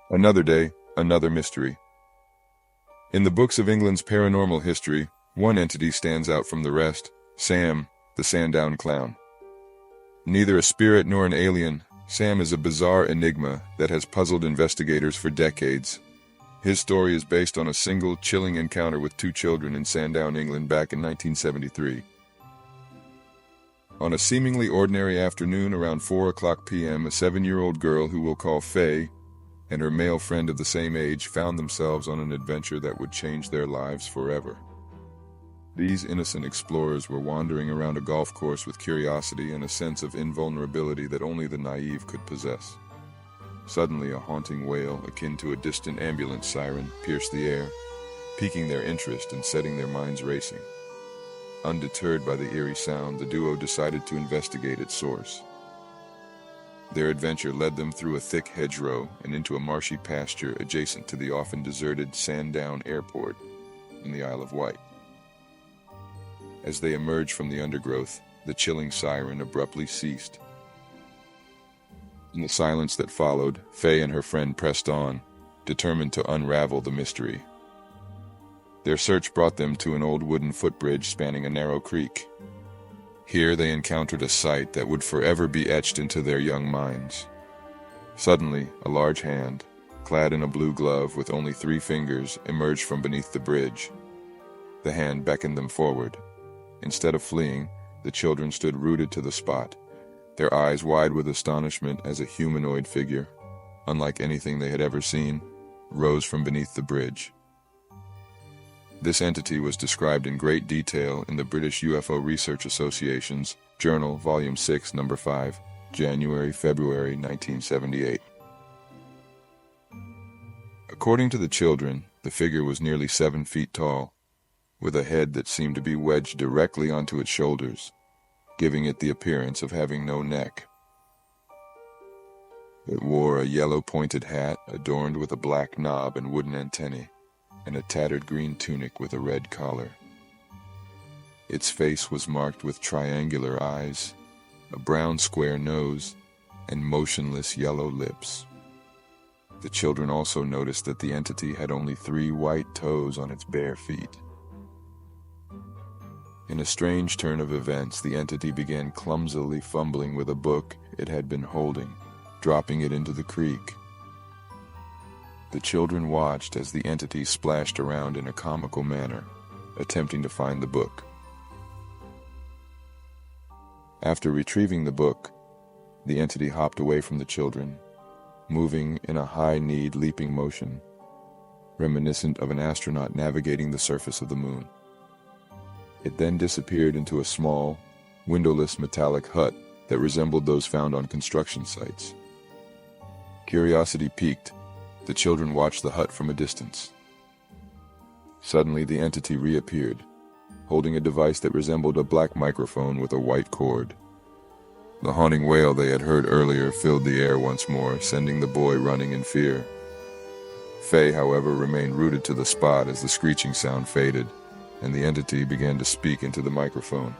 Another day, another mystery. In the books of England's paranormal history, one entity stands out from the rest: Sam, the Sandown Clown. Neither a spirit nor an alien, Sam is a bizarre enigma that has puzzled investigators for decades. His story is based on a single, chilling encounter with two children in Sandown, England back in 1973. On a seemingly ordinary afternoon around 4 p.m., a 7-year-old girl who we'll call Faye and her male friend of the same age found themselves on an adventure that would change their lives forever. These innocent explorers were wandering around a golf course with curiosity and a sense of invulnerability that only the naive could possess. Suddenly, a haunting wail, akin to a distant ambulance siren, pierced the air, piquing their interest and setting their minds racing. Undeterred by the eerie sound, the duo decided to investigate its source. Their adventure led them through a thick hedgerow and into a marshy pasture adjacent to the often deserted Sandown Airport in the Isle of Wight. As they emerged from the undergrowth, the chilling siren abruptly ceased. In the silence that followed, Faye and her friend pressed on, determined to unravel the mystery. Their search brought them to an old wooden footbridge spanning a narrow creek. Here they encountered a sight that would forever be etched into their young minds. Suddenly, a large hand, clad in a blue glove with only 3 fingers, emerged from beneath the bridge. The hand beckoned them forward. Instead of fleeing, the children stood rooted to the spot, their eyes wide with astonishment as a humanoid figure, unlike anything they had ever seen, rose from beneath the bridge. This entity was described in great detail in the British UFO Research Association's Journal, Volume 6, Number 5, January-February 1978. According to the children, the figure was nearly 7 feet tall, with a head that seemed to be wedged directly onto its shoulders, giving it the appearance of having no neck. It wore a yellow pointed hat adorned with a black knob and wooden antennae, and a tattered green tunic with a red collar. Its face was marked with triangular eyes, a brown square nose, and motionless yellow lips. The children also noticed that the entity had only 3 white toes on its bare feet. In a strange turn of events, the entity began clumsily fumbling with a book it had been holding, dropping it into the creek. The children watched as the entity splashed around in a comical manner, attempting to find the book. After retrieving the book, the entity hopped away from the children, moving in a high-kneed leaping motion, reminiscent of an astronaut navigating the surface of the moon. It then disappeared into a small, windowless metallic hut that resembled those found on construction sites. Curiosity piqued, the children watched the hut from a distance. Suddenly, the entity reappeared, holding a device that resembled a black microphone with a white cord. The haunting wail they had heard earlier filled the air once more, sending the boy running in fear. Faye, however, remained rooted to the spot as the screeching sound faded, and the entity began to speak into the microphone.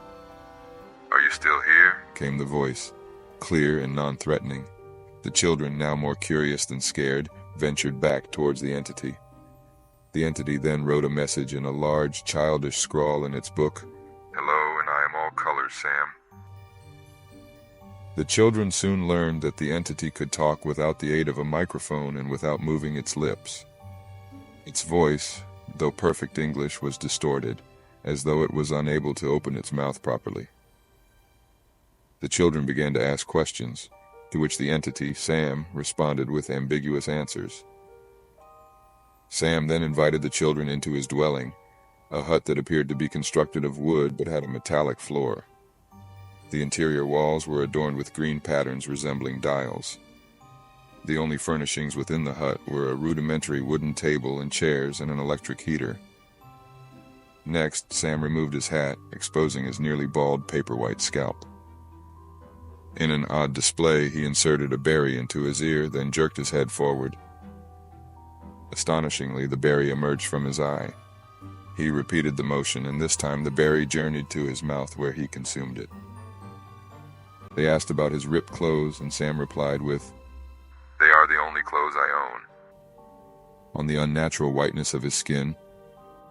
"Are you still here?" came the voice, clear and non-threatening. The children, now more curious than scared, ventured back towards the entity. The entity then wrote a message in a large, childish scrawl in its book. "Hello, and I am all colors, Sam." The children soon learned that the entity could talk without the aid of a microphone and without moving its lips. Its voice, though perfect English, was distorted, as though it was unable to open its mouth properly. The children began to ask questions, to which the entity, Sam, responded with ambiguous answers. Sam then invited the children into his dwelling, a hut that appeared to be constructed of wood but had a metallic floor. The interior walls were adorned with green patterns resembling dials. The only furnishings within the hut were a rudimentary wooden table and chairs and an electric heater. Next, Sam removed his hat, exposing his nearly bald paper-white scalp. In an odd display, he inserted a berry into his ear, then jerked his head forward. Astonishingly, the berry emerged from his eye. He repeated the motion, and this time the berry journeyed to his mouth where he consumed it. They asked about his ripped clothes, and Sam replied with, "They are the only clothes I own." on the unnatural whiteness of his skin.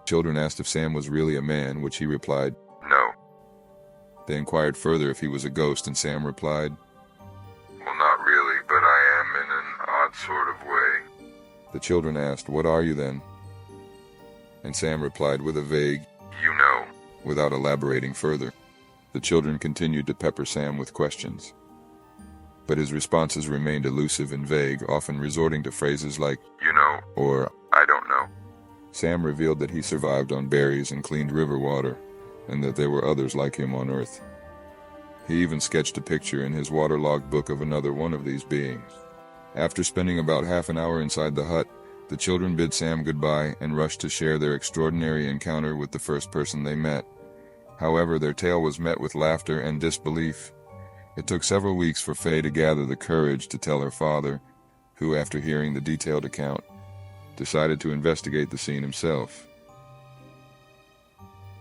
Children asked if Sam was really a man, which he replied, "No." They inquired further if he was a ghost, and Sam replied, "Well, not really, but I am in an odd sort of way." The children asked, "What are you then?" And Sam replied with a vague, "You know," without elaborating further. The children continued to pepper Sam with questions, but his responses remained elusive and vague, often resorting to phrases like, "You know," or "I don't know." Sam revealed that he survived on berries and cleaned river water, and that there were others like him on Earth. He even sketched a picture in his waterlogged book of another one of these beings. After spending about half an hour inside the hut, the children bid Sam goodbye and rushed to share their extraordinary encounter with the first person they met. However, their tale was met with laughter and disbelief. It took several weeks for Faye to gather the courage to tell her father, who, after hearing the detailed account, decided to investigate the scene himself.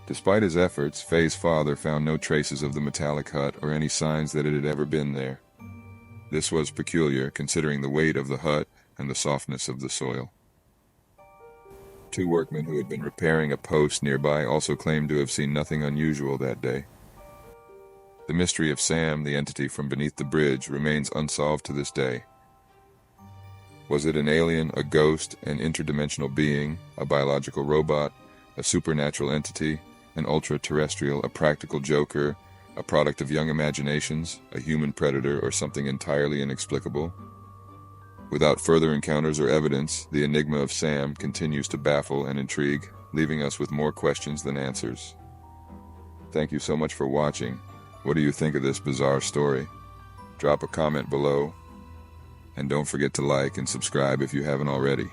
Despite his efforts, Faye's father found no traces of the metallic hut or any signs that it had ever been there. This was peculiar, considering the weight of the hut and the softness of the soil. Two workmen who had been repairing a post nearby also claimed to have seen nothing unusual that day. The mystery of Sam, the entity from beneath the bridge, remains unsolved to this day. Was it an alien, a ghost, an interdimensional being, a biological robot, a supernatural entity, an ultra-terrestrial, a practical joker, a product of young imaginations, a human predator, or something entirely inexplicable? Without further encounters or evidence, the enigma of Sam continues to baffle and intrigue, leaving us with more questions than answers. Thank you so much for watching. What do you think of this bizarre story? Drop a comment below, and don't forget to like and subscribe if you haven't already.